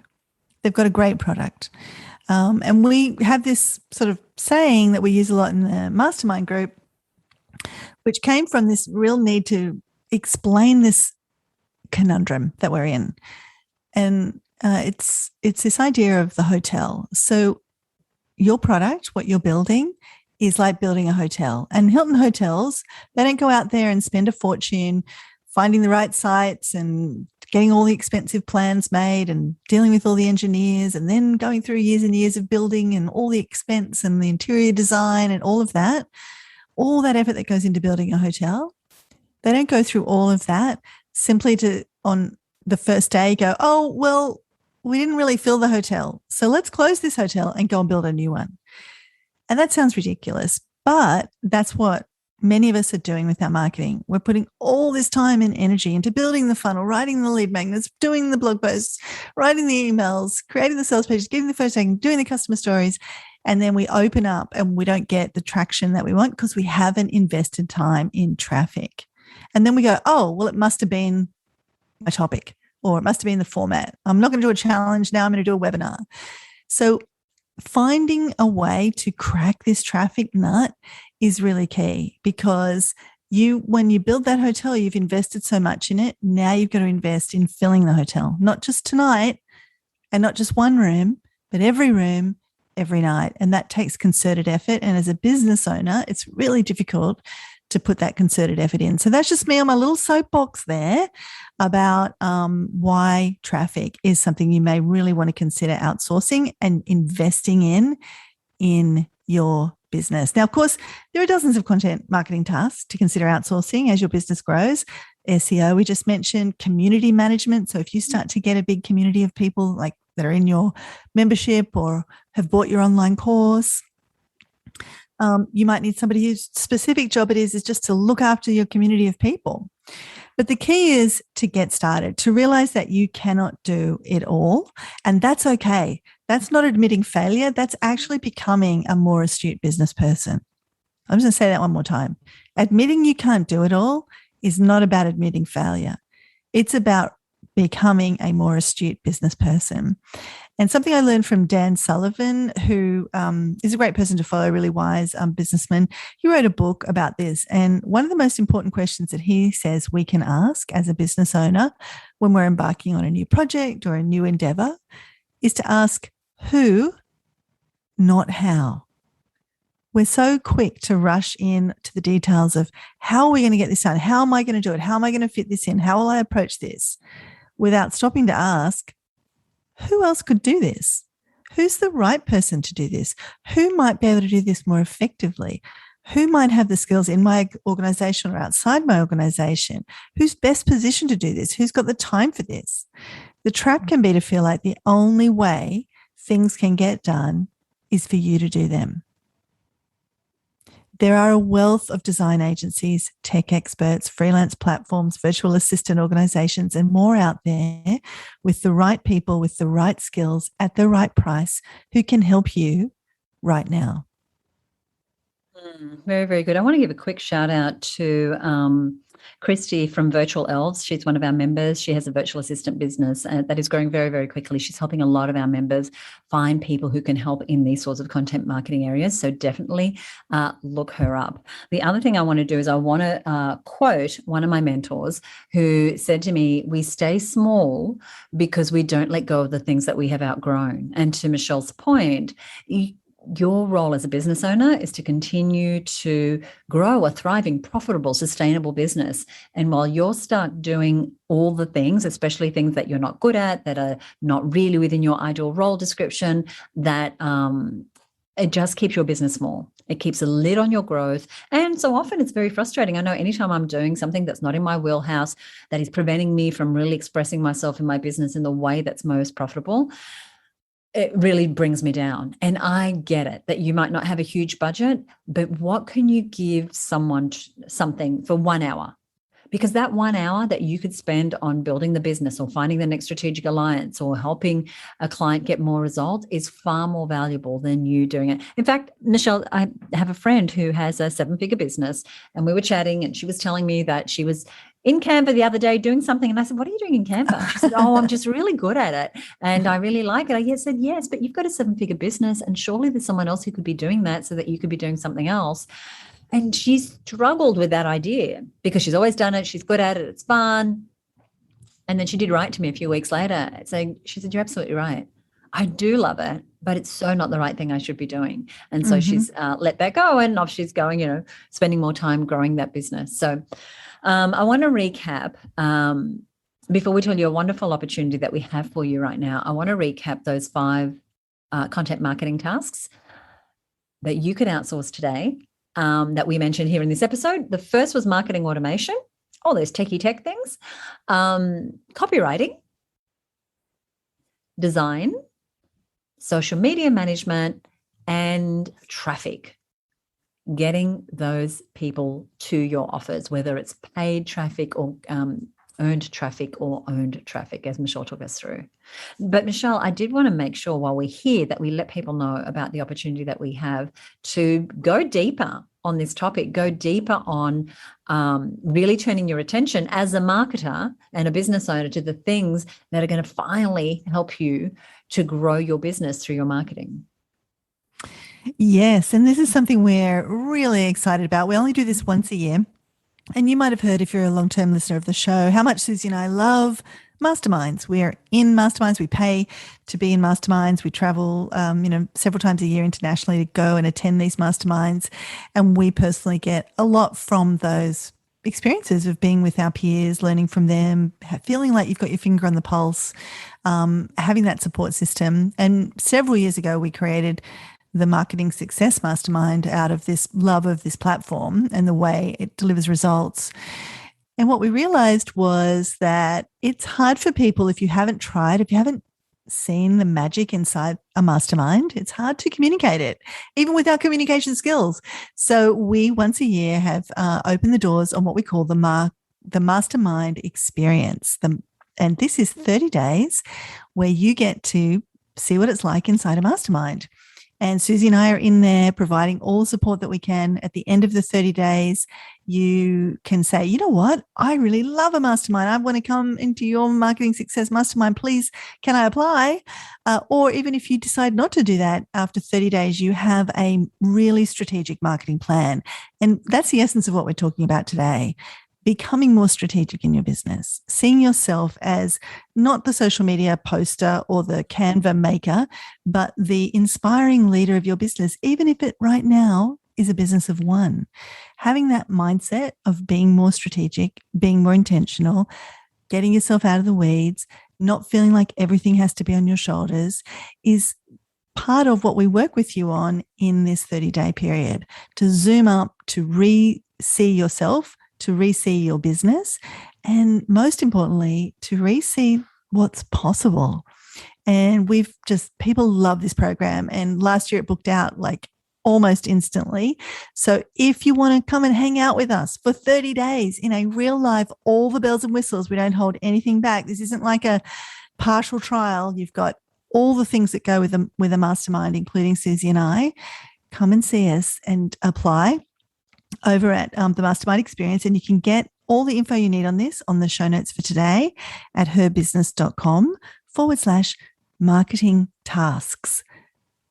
Speaker 2: They've got a great product. And we have this sort of saying that we use a lot in the mastermind group, which came from this real need to explain this conundrum that we're in. And it's this idea of the hotel. So your product, what you're building, is like building a hotel. And Hilton Hotels, they don't go out there and spend a fortune finding the right sites and getting all the expensive plans made and dealing with all the engineers and then going through years and years of building and all the expense and the interior design and all that effort that goes into building a hotel. They don't go through all of that simply to, on the first day, go, oh, well, we didn't really fill the hotel, so let's close this hotel and go and build a new one. And that sounds ridiculous, but that's what many of us are doing with our marketing. We're putting all this time and energy into building the funnel, writing the lead magnets, doing the blog posts, writing the emails, creating the sales pages, getting the first taking, doing the customer stories. And then we open up and we don't get the traction that we want because we haven't invested time in traffic. And then we go, oh, well, it must have been my topic, or it must have been the format. I'm not going to do a challenge now. I'm going to do a webinar. So finding a way to crack this traffic nut is really key, because when you build that hotel, you've invested so much in it. Now you've got to invest in filling the hotel, not just tonight and not just one room, but every room, every night. And that takes concerted effort. And as a business owner, it's really difficult to put that concerted effort in. So that's just me on my little soapbox there about why traffic is something you may really want to consider outsourcing and investing in your business. Now, of course, there are dozens of content marketing tasks to consider outsourcing as your business grows. SEO, we just mentioned, community management. So if you start to get a big community of people like that are in your membership or have bought your online course, you might need somebody whose specific job it is just to look after your community of people. But the key is to get started, to realize that you cannot do it all. And that's okay. That's not admitting failure. That's actually becoming a more astute business person. I'm just going to say that one more time. Admitting you can't do it all is not about admitting failure. It's about becoming a more astute business person. And something I learned from Dan Sullivan, who is a great person to follow, really wise businessman. He wrote a book about this. And one of the most important questions that he says we can ask as a business owner when we're embarking on a new project or a new endeavor is to ask who, not how. We're so quick to rush in to the details of how are we going to get this done? How am I going to do it? How am I going to fit this in? How will I approach this? Without stopping to ask, who else could do this? Who's the right person to do this? Who might be able to do this more effectively? Who might have the skills in my organization or outside my organization? Who's best positioned to do this? Who's got the time for this? The trap can be to feel like the only way things can get done is for you to do them. There are a wealth of design agencies, tech experts, freelance platforms, virtual assistant organizations, and more out there with the right people, with the right skills at the right price who can help you right now.
Speaker 1: Very, very good. I want to give a quick shout out to Christy from Virtual Elves. She's one of our members. She has a virtual assistant business that is growing very, very quickly. She's helping a lot of our members find people who can help in these sorts of content marketing areas. So definitely look her up. The other thing I want to do is I want to quote one of my mentors who said to me, we stay small because we don't let go of the things that we have outgrown. And to Michelle's point, your role as a business owner is to continue to grow a thriving, profitable, sustainable business. And while you're stuck doing all the things, especially things that you're not good at, that are not really within your ideal role description, that it just keeps your business small. It keeps a lid on your growth. And so often it's very frustrating. I know anytime I'm doing something that's not in my wheelhouse, that is preventing me from really expressing myself in my business in the way that's most profitable, it really brings me down. And I get it that you might not have a huge budget, but what can you give someone something for 1 hour? Because that 1 hour that you could spend on building the business or finding the next strategic alliance or helping a client get more results is far more valuable than you doing it. In fact, Michelle, I have a friend who has a 7-figure business, and we were chatting and she was telling me that she was in Canva the other day doing something. And I said, what are you doing in Canva? She said, oh, I'm just really good at it. And I really like it. I said, yes, but you've got a 7-figure business and surely there's someone else who could be doing that so that you could be doing something else. And she struggled with that idea because she's always done it. She's good at it. It's fun. And then she did write to me a few weeks later saying, she said, you're absolutely right. I do love it, but it's so not the right thing I should be doing. And so she's let that go and off she's going, spending more time growing that business. So I want to recap before we tell you a wonderful opportunity that we have for you right now. I want to recap those 5 content marketing tasks that you could outsource today that we mentioned here in this episode. The first was marketing automation, all those techie tech things, copywriting, design, social media management, and traffic. Getting those people to your offers, whether it's paid traffic or earned traffic or owned traffic, as Michelle took us through. But Michelle, I did want to make sure while we're here that we let people know about the opportunity that we have to go deeper on this topic, go deeper on really turning your attention as a marketer and a business owner to the things that are going to finally help you to grow your business through your marketing.
Speaker 2: Yes, and this is something we're really excited about. We only do this once a year. And you might have heard, if you're a long-term listener of the show, how much Suzi and I love masterminds. We're in masterminds. We pay to be in masterminds. We travel, several times a year internationally to go and attend these masterminds. And we personally get a lot from those experiences of being with our peers, learning from them, feeling like you've got your finger on the pulse, having that support system. And several years ago, we created the Marketing Success Mastermind out of this love of this platform and the way it delivers results. And what we realized was that it's hard for people if you haven't tried, if you haven't seen the magic inside a mastermind, it's hard to communicate it, even with our communication skills. So we once a year have opened the doors on what we call the mastermind experience. And this is 30 days where you get to see what it's like inside a mastermind. And Suzi and I are in there providing all the support that we can. At the end of the 30 days, you can say, you know what? I really love a mastermind. I want to come into your marketing success mastermind. Please, can I apply? Or even if you decide not to do that, after 30 days, you have a really strategic marketing plan. And that's the essence of what we're talking about today. Becoming more strategic in your business, seeing yourself as not the social media poster or the Canva maker, but the inspiring leader of your business, even if it right now is a business of one. Having that mindset of being more strategic, being more intentional, getting yourself out of the weeds, not feeling like everything has to be on your shoulders is part of what we work with you on in this 30-day period, to zoom up, to re-see yourself, to re-see your business, and most importantly, to re-see what's possible. And people love this program. And last year it booked out like almost instantly. So if you want to come and hang out with us for 30 days in a real life, all the bells and whistles, we don't hold anything back. This isn't like a partial trial. You've got all the things that go with a mastermind, including Suzi and I. come and see us and apply over at the Mastermind Experience, and you can get all the info you need on this on the show notes for today at herbusiness.com/marketing tasks.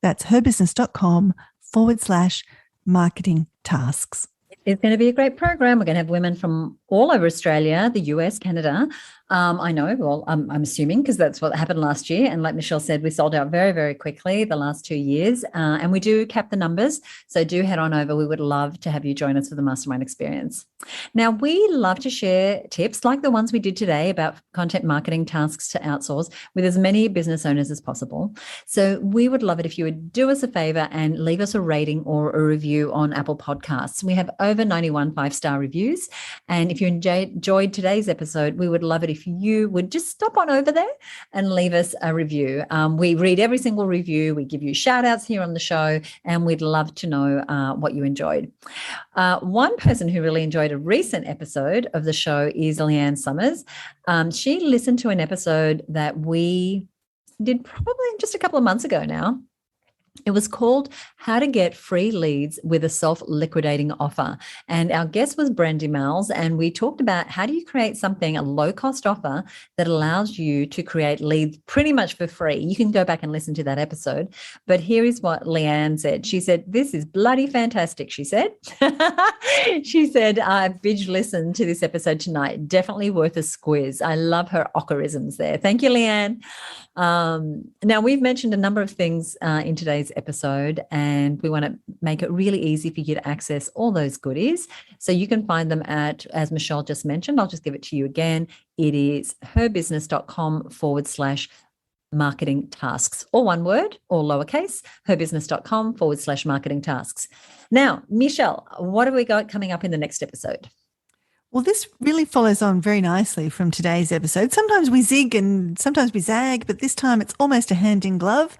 Speaker 2: That's herbusiness.com/marketing tasks.
Speaker 1: It's going to be a great program. We're going to have women from all over Australia, the US, Canada. I know, well, I'm assuming because that's what happened last year. And like Michelle said, we sold out very, very quickly the last 2 years. And we do cap the numbers. So do head on over. We would love to have you join us for the Mastermind Experience. Now, we love to share tips like the ones we did today about content marketing tasks to outsource with as many business owners as possible. So we would love it if you would do us a favor and leave us a rating or a review on Apple Podcasts. We have over 91 5-star reviews. And if you enjoyed today's episode, we would love it if you would just stop on over there and leave us a review. We read every single review. We give you shout outs here on the show, and we'd love to know what you enjoyed. One person who really enjoyed a recent episode of the show is Leanne Summers. She listened to an episode that we did probably just a couple of months ago now. It was called How to Get Free Leads with a Self-Liquidating Offer. And our guest was Brandy Miles, and we talked about how do you create something, a low-cost offer that allows you to create leads pretty much for free. You can go back and listen to that episode. But here is what Leanne said. She said, "This is bloody fantastic," she said. She said, "I binge listened to this episode tonight. Definitely worth a squiz." I love her ocarisms there. Thank you, Leanne. Now, we've mentioned a number of things in today's episode, and we want to make it really easy for you to access all those goodies. So you can find them at, as Michelle just mentioned, I'll just give it to you again. It is herbusiness.com/marketing tasks, all one word, all lowercase, herbusiness.com/marketing tasks. Now, Michelle, what have we got coming up in the next episode?
Speaker 2: Well, this really follows on very nicely from today's episode. Sometimes we zig and sometimes we zag, but this time it's almost a hand in glove.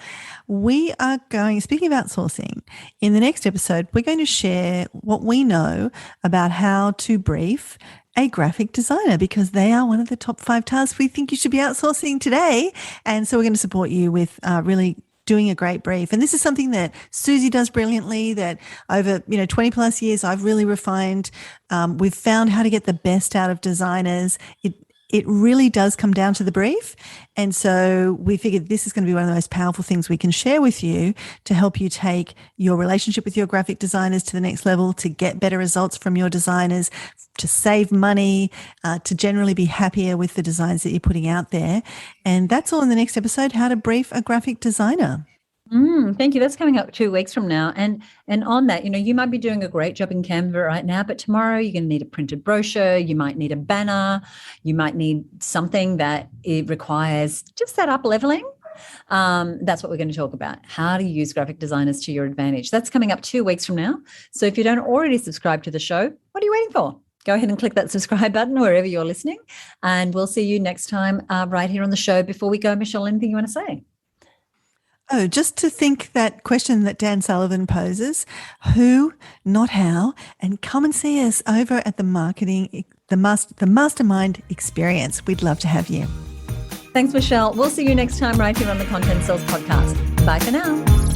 Speaker 2: We are going, speaking of outsourcing, in the next episode, we're going to share what we know about how to brief a graphic designer, because they are one of the top 5 tasks we think you should be outsourcing today. And so we're going to support you with really doing a great brief. And this is something that Suzi does brilliantly, that over 20 plus years I've really refined. We've found how to get the best out of designers. It really does come down to the brief. And so we figured this is going to be one of the most powerful things we can share with you to help you take your relationship with your graphic designers to the next level, to get better results from your designers, to save money, to generally be happier with the designs that you're putting out there. And that's all in the next episode, how to brief a graphic designer.
Speaker 1: Thank you. That's coming up 2 weeks from now. And on that, you might be doing a great job in Canva right now, but tomorrow you're going to need a printed brochure. You might need a banner. You might need something that it requires just that up leveling. That's what we're going to talk about, how to use graphic designers to your advantage. That's coming up 2 weeks from now. So if you don't already subscribe to the show, what are you waiting for? Go ahead and click that subscribe button wherever you're listening. And we'll see you next time right here on the show. Before we go, Michelle, anything you want to say?
Speaker 2: Oh, just to think that question that Dan Sullivan poses, who, not how, and come and see us over at the Mastermind Experience. We'd love to have you.
Speaker 1: Thanks, Michelle. We'll see you next time right here on the Content Sales Podcast. Bye for now.